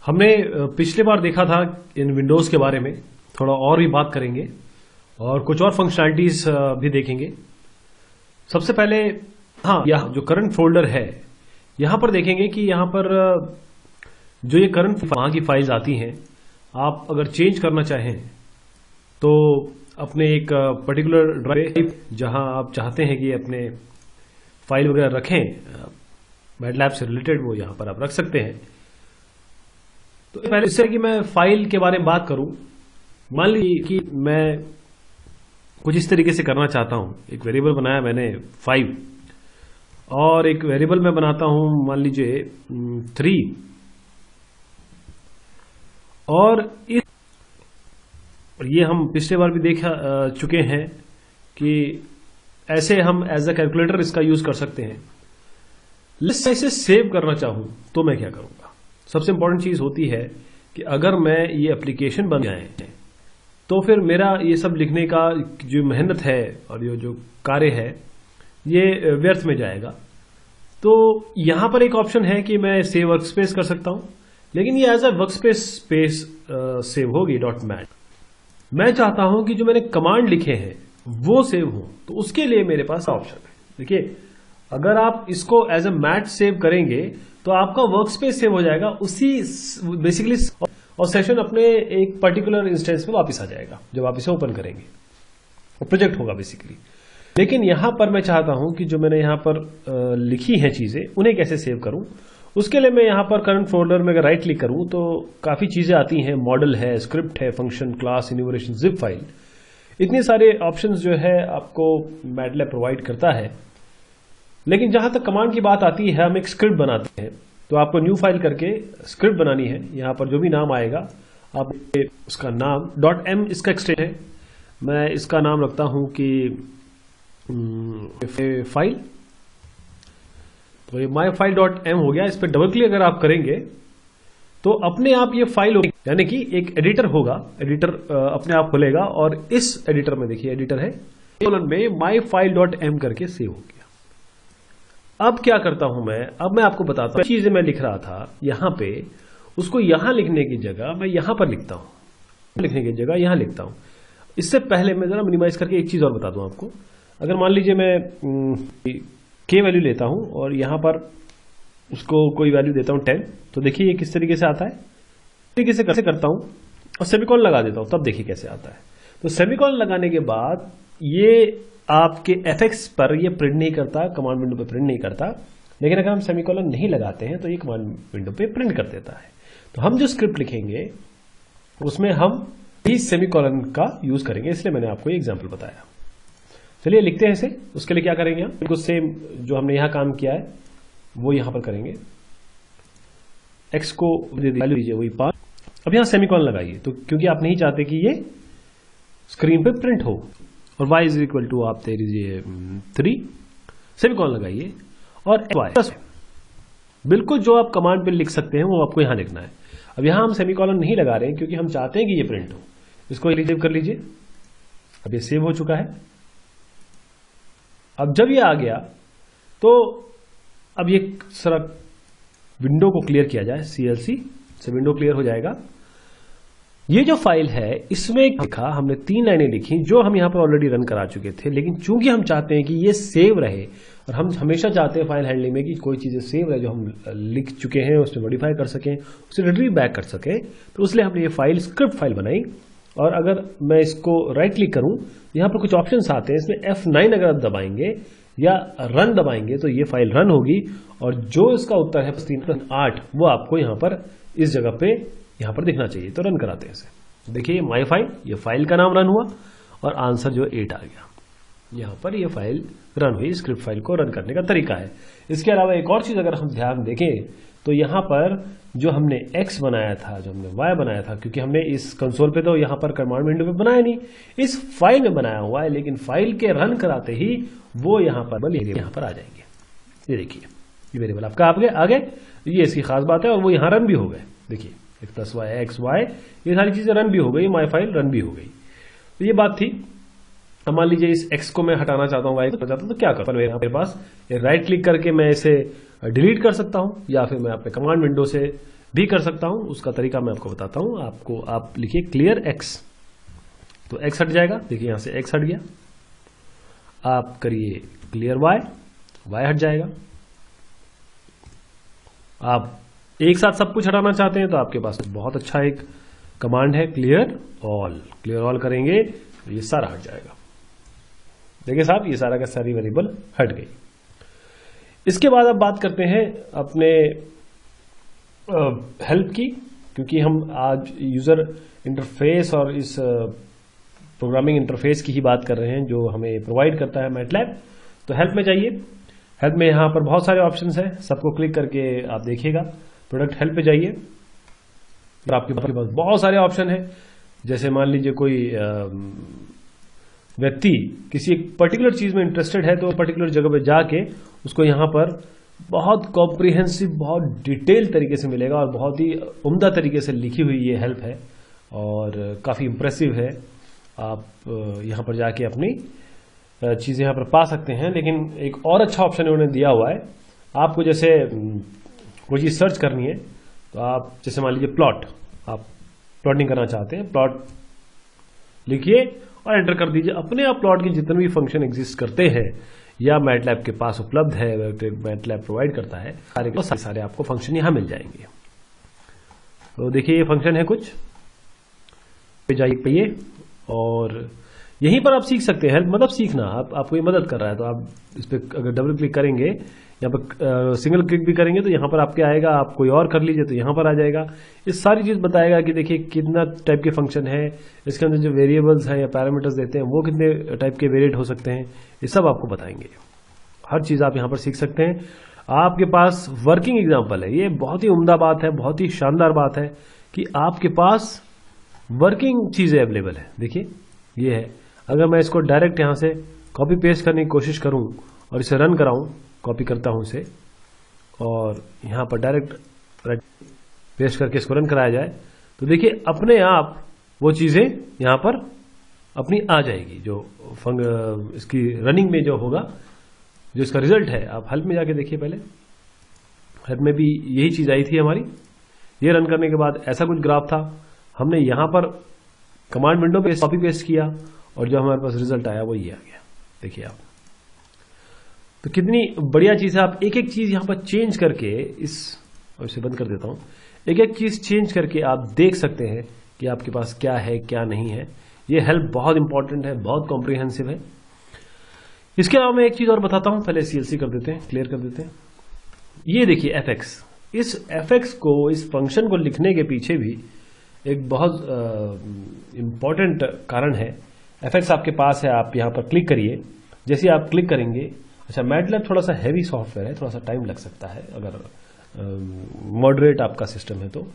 हमने पिछले बार देखा था इन विंडोज के बारे में, थोड़ा और भी बात करेंगे और कुछ और फंक्शनैलिटीज भी देखेंगे। सबसे पहले यह जो करंट फोल्डर है यहां पर देखेंगे कि यहां पर जो ये करंट वहां की फाइल्स आती हैं, आप अगर चेंज करना चाहें तो अपने एक पर्टिकुलर ड्राइव जहां आप चाहते हैं कि अपने फाइल वगैरह रखें मैटलैब से रिलेटेड, वो यहां पर आप रख सकते हैं। तो पहले इससे कि मैं फाइल के बारे में बात करूं, मान लीजिए कि मैं कुछ इस तरीके से करना चाहता हूं। एक वेरिएबल बनाया मैंने 5 और एक वेरिएबल मैं बनाता हूं मान लीजिए 3 और ये हम पिछले बार भी देख चुके हैं कि ऐसे हम एज अ कैलकुलेटर इसका यूज कर सकते हैं। मैं इसे सेव करना चाहूं तो मैं क्या करूंगा? सबसे इंपॉर्टेंट चीज होती है कि अगर मैं ये एप्लीकेशन बन जाए तो फिर मेरा ये सब लिखने का जो मेहनत है और ये जो कार्य है ये व्यर्थ में जाएगा। तो यहां पर एक ऑप्शन है कि मैं सेव वर्कस्पेस कर सकता हूं, लेकिन ये as a workspace space save होगी .mat। मैं चाहता हूं कि जो मैंने कमांड लिखे हैं वो सेव हो, तो उसके लिए मेरे पास ऑप्शन है। देखिए, अगर आप इसको एज अ मैट सेव करेंगे तो आपका वर्कस्पेस सेव हो जाएगा उसी बेसिकली, और सेशन अपने एक पर्टिकुलर इंस्टेंस पे वापस आ जाएगा जब आप इसे ओपन करेंगे, और प्रोजेक्ट होगा बेसिकली। लेकिन यहां पर मैं चाहता हूं कि जो मैंने यहां पर लिखी हैं चीजें उन्हें कैसे सेव करूं। उसके लिए मैं यहां पर करंट फोल्डर में अगर राइट क्लिक करूं तो काफी चीजें आती हैं। मॉडल है, स्क्रिप्ट है, function, class, enumeration, zip file, इतने सारे ऑप्शंस जो है आपको मैटलैब प्रोवाइड करता है। लेकिन जहां तक कमांड की बात आती है, हम एक स्क्रिप्ट बनाते हैं, तो आपको न्यू फाइल करके स्क्रिप्ट बनानी है। यहां पर जो भी नाम आएगा आप उसका नाम .m इसका एक्सटेंशन है, मैं इसका नाम रखता हूं कि फाइल। तो ये माई फाइल .m हो गया। इस पर डबल क्लिक अगर आप करेंगे तो अपने आप ये फाइल होगी, यानी कि एक एडिटर होगा, एडिटर अपने आप खुलेगा और इस एडिटर में देखिए एडिटर है में माई फाइल .m करके सेव हो गया। अब क्या करता हूं मैं? अब मैं आपको बताता हूं चीजें मैं लिख रहा था यहां पे, उसको यहां लिखने की जगह मैं यहां पर लिखता हूं, लिखने की जगह यहां लिखता हूं। इससे पहले मैं जरा मिनिमाइज करके एक चीज और बता दूं आपको। अगर मान लीजिए मैं k वैल्यू लेता हूं और यहां पर उसको कोई वैल्यू देता हूं 10, तो देखिए ये किस तरीके से आता है। तरीके से कैसे करता हूं और सेमीकोलन लगा देता हूं, तब देखिए कैसे आता है। तो सेमीकोलन लगाने के बाद ये आपके एफएक्स पर ये प्रिंट नहीं करता, कमांड विंडो पे प्रिंट नहीं करता। लेकिन अगर हम सेमीकोलन नहीं लगाते हैं तो ये कमांड विंडो पे प्रिंट कर देता है। तो हम जो स्क्रिप्ट लिखेंगे उसमें हम इस सेमीकोलन का यूज करेंगे, इसलिए मैंने आपको ये एग्जांपल बताया। चलिए लिखते हैं इसे। उसके लिए क्या करेंगे हम? बिल्कुल सेम जो हमने यहां काम किया है वो यहां पर करेंगे। एक्स को वैल्यू दीजिए वही 5। अब यहां सेमीकोलन लगाइए, तो क्योंकि आप नहीं चाहते कि ये स्क्रीन पे प्रिंट हो। और y इज इक्वल टू आप दे दीजिए 3, सेमीकोलन लगाइए और y बिल्कुल जो आप कमांड पे लिख सकते हैं वो आपको यहां लिखना है। अब यहां हम सेमीकोलन नहीं लगा रहे हैं क्योंकि हम चाहते हैं कि ये प्रिंट हो। इसको सेव कर लीजिए। अब ये सेव हो चुका है। अब जब ये आ गया तो अब ये सारा विंडो को क्लियर किया जाए, CLC से विंडो क्लियर हो जाएगा। ये जो फाइल है इसमें लिखा हमने 3 लाइनें लिखी जो हम यहां पर ऑलरेडी रन करा चुके थे, लेकिन चूंकि हम चाहते हैं कि ये सेव रहे और हम हमेशा चाहते हैं फाइल हैंडलिंग में कि कोई चीजें सेव रहे जो हम लिख चुके हैं, उसमें मॉडिफाई कर सकें, उसे रिट्रीव बैक कर सकें, तो इसलिए हमने ये फाइल स्क्रिप्ट फाइल बनाई। और अगर मैं इसको राइट क्लिक करूं, यहां पर कुछ ऑप्शंस आते हैं, इसमें F9 अगर आप दबाएंगे या रन दबाएंगे तो ये फाइल रन होगी और जो इसका उत्तर है 3.8 वो आपको यहां पर इस जगह पे यहां पर दिखना चाहिए। तो रन कराते हैं इसे। देखिए माई फाइल, ये फाइल का नाम रन हुआ और आंसर जो 8 आ गया। यहां पर ये फाइल रन हुई। स्क्रिप्ट फाइल को रन करने का तरीका है। इसके अलावा एक और चीज अगर हम ध्यान देखें तो यहां पर जो हमने x बनाया था, जो हमने y बनाया था, क्योंकि हमने इस कंसोल पे तो यहां पर कमांड विंडो पे बनाया नहीं, इस फाइल में बनाया हुआ है, लेकिन फाइल के रन कराते ही वो यहां पर आ जाएंगे। ये देखिए ये वेरिएबल आपका आ गए, ये इसकी खास बात है। और वो यहां रन भी हो गए। देखिए x+y xy ये सारी चीजें रन भी हो गई, माई फाइल रन भी हो गई। तो ये बात थी। अब मान लीजिए इस x को मैं हटाना चाहता हूँ, y को चाहता हूँ, तो क्या करूँ? मेरे पास राइट क्लिक करके मैं इसे डिलीट कर सकता हूँ या फिर मैं अपने कमांड विंडो से भी कर सकता हूं, उसका तरीका मैं आपको बताता हूं। आपको आप लिखिए क्लियर एक्स, तो एक्स हट जाएगा। देखिए यहां से एक्स हट गया। आप करिए क्लियर वाई, वाई हट जाएगा। आप एक साथ सब कुछ हटाना चाहते हैं तो आपके पास बहुत अच्छा एक कमांड है क्लियर ऑल। क्लियर ऑल करेंगे तो ये सारा हट जाएगा। देखिए साहब, ये सारा का सारी वेरिएबल हट गई। इसके बाद अब बात करते हैं अपने हेल्प की, क्योंकि हम आज यूजर इंटरफेस और इस प्रोग्रामिंग इंटरफेस की ही बात कर रहे हैं जो हमें प्रोवाइड करता है मैटलैब। तो हेल्प में जाइए। हेल्प में यहाँ पर बहुत सारे ऑप्शंस हैं, सबको क्लिक करके आप देखिएगा। प्रोडक्ट हेल्प पे जाइए और आपके पास बहुत सारे ऑप्शन हैं। जैसे मान लीजिए कोई व्यक्ति किसी एक पर्टिकुलर चीज में इंटरेस्टेड है तो पर्टिकुलर जगह पे जाके उसको यहाँ पर बहुत कॉम्प्रिहेंसिव, बहुत डिटेल तरीके से मिलेगा और बहुत ही उम्दा तरीके से लिखी हुई ये हेल्प है और काफ़ी इंप्रेसिव है। आप यहाँ पर जाके अपनी चीज़ें यहाँ पर पा सकते हैं। लेकिन एक और अच्छा ऑप्शन उन्होंने दिया हुआ है। आपको जैसे कोई चीज़ सर्च करनी है तो आप जैसे मान लीजिए प्लॉट, आप प्लॉटिंग करना चाहते हैं, प्लॉट लिखिए और एंटर कर दीजिए। अपने आप प्लॉट के जितने भी फंक्शन एग्जिस्ट करते हैं या मैटलैब के पास उपलब्ध है, मैटलैब प्रोवाइड करता है, सारे आपको फंक्शन यहाँ मिल जाएंगे। तो देखिए ये फंक्शन है कुछ पे जाइए और यहीं पर आप सीख सकते हैं। हेल्प मतलब सीखना, आपको ये मदद कर रहा है। तो आप इस पर अगर डबल क्लिक करेंगे, यहाँ पर सिंगल क्लिक भी करेंगे तो यहाँ पर आपके आएगा। आप कोई और कर लीजिए तो यहाँ पर आ जाएगा। इस सारी चीज़ बताएगा कि देखिए कितना टाइप के फंक्शन है, इसके अंदर जो वेरिएबल्स हैं या पैरामीटर्स देते हैं वो कितने टाइप के वेरिएट हो सकते हैं, ये सब आपको बताएंगे। हर चीज़ आप यहाँ पर सीख सकते हैं। आपके पास वर्किंग एग्जाम्पल है। ये बहुत ही उम्दा बात है, बहुत ही शानदार बात है कि आपके पास वर्किंग चीज़ें अवेलेबल है। देखिए ये है। अगर मैं इसको डायरेक्ट यहाँ से कॉपी पेस्ट करने की कोशिश करूँ और इसे रन कराऊँ, कॉपी करता हूँ इसे और यहाँ पर डायरेक्ट पेस्ट करके इसको रन कराया जाए तो देखिए अपने आप वो चीज़ें यहाँ पर अपनी आ जाएगी। जो इसकी रनिंग में जो होगा, जो इसका रिजल्ट है, आप हेल्प में जाके देखिए। पहले हेल्प में भी यही चीज़ आई थी हमारी। ये रन करने के बाद ऐसा कुछ ग्राफ था। हमने यहाँ पर कमांड विंडो पे कॉपी पेस्ट किया और जो हमारे पास रिजल्ट आया वो ये आ गया। देखिए आप, तो कितनी बढ़िया चीज़ है। आप एक एक चीज़ यहाँ पर चेंज करके और इसे बंद कर देता हूँ। एक एक चीज़ चेंज करके आप देख सकते हैं कि आपके पास क्या है क्या नहीं है। ये हेल्प बहुत इंपॉर्टेंट है, बहुत कॉम्प्रिहेंसिव है। इसके अलावा मैं एक चीज़ और बताता हूँ। पहले CLC कर देते हैं, क्लियर कर देते हैं। ये देखिए fx। इस fx को, इस फंक्शन को लिखने के पीछे भी एक बहुत इंपॉर्टेंट कारण है। fx आपके पास है, आप यहाँ पर क्लिक करिए। जैसे आप क्लिक करेंगे, अच्छा मैटलैब थोड़ा सा हैवी सॉफ्टवेयर है, थोड़ा सा टाइम लग सकता है अगर मॉडरेट आपका सिस्टम है तो।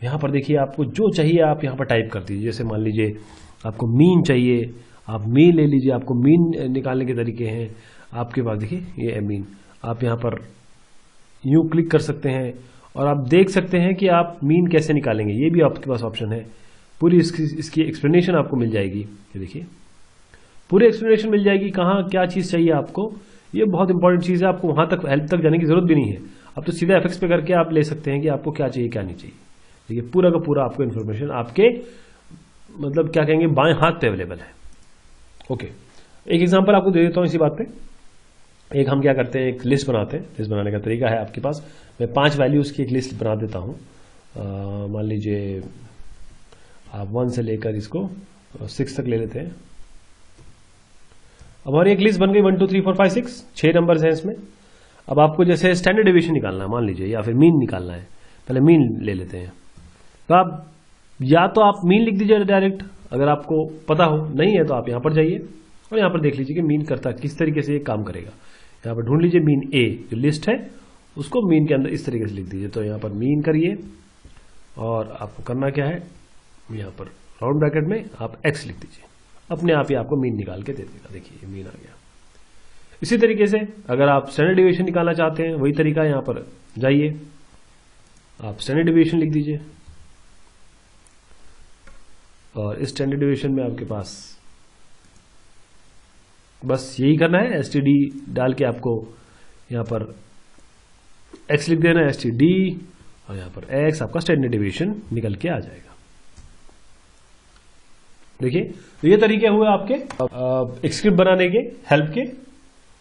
यहाँ पर देखिए आपको जो चाहिए आप यहाँ पर टाइप कर दीजिए। जैसे मान लीजिए आपको मीन चाहिए, आप मीन ले लीजिए। आपको मीन निकालने के तरीके हैं आपके पास। देखिए ये है मीन। आप यहाँ पर यूँ क्लिक कर सकते हैं और आप देख सकते हैं कि आप मीन कैसे निकालेंगे। ये भी आपके पास ऑप्शन है। पूरी इसकी एक्सप्लेनेशन आपको मिल जाएगी। ये देखिए पूरी एक्सप्लेनेशन मिल जाएगी, कहाँ क्या चीज़ चाहिए आपको। ये बहुत इंपॉर्टेंट चीज़ है। आपको वहाँ तक हेल्प तक जाने की जरूरत भी नहीं है। आप तो सीधा fx पे करके आप ले सकते हैं कि आपको क्या चाहिए क्या नहीं चाहिए। देखिए पूरा का पूरा आपको इन्फॉर्मेशन आपके मतलब क्या कहेंगे बाएं हाथ पे अवेलेबल है। ओके, एक एग्जांपल आपको दे देता हूँ इसी बात पे। एक हम क्या करते हैं, एक लिस्ट बनाते हैं। लिस्ट बनाने का तरीका है आपके पास, मैं 5 वैल्यूज़ की एक लिस्ट बना देता हूँ। मान लीजिए आप 1 से लेकर इसको 6 तक ले लेते हैं। अब हमारी एक लिस्ट बन गई 1 2 3 4 5 6 नंबर्स हैं इसमें। अब आपको जैसे स्टैंडर्ड डिवीजन निकालना है मान लीजिए, या फिर मीन निकालना है। पहले मीन ले लेते हैं। तो आप या तो आप मीन लिख दीजिए डायरेक्ट, अगर आपको पता हो। नहीं है तो आप यहाँ पर जाइए और यहाँ पर देख लीजिए कि मीन करता किस तरीके से ये काम करेगा। यहाँ पर ढूंढ लीजिए मीन ए, जो लिस्ट है उसको मीन के अंदर इस तरीके से लिख दीजिए। तो यहाँ पर मीन करिए और आपको करना क्या है, यहाँ पर राउंड ब्रैकेट में आप x लिख दीजिए। अपने आप ही आपको मीन निकाल के दे देगा। देखिए मीन आ गया। इसी तरीके से अगर आप स्टैंडर्ड डिवीजन निकालना चाहते हैं, वही तरीका, यहाँ पर जाइए, आप स्टैंडर्ड डिवीजन लिख दीजिए और इस स्टैंडर्ड डिवीजन में आपके पास बस यही करना है। std डाल के आपको यहाँ पर x लिख देना है, std और यहां पर x आपका स्टैंडर्ड डेविएशन निकल के आ जाएगा। देखिए, तो ये तरीके हुए आपके एक स्क्रिप्ट बनाने के, हेल्प के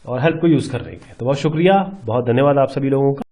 और हेल्प को यूज करने के। तो बहुत शुक्रिया, बहुत धन्यवाद आप सभी लोगों का।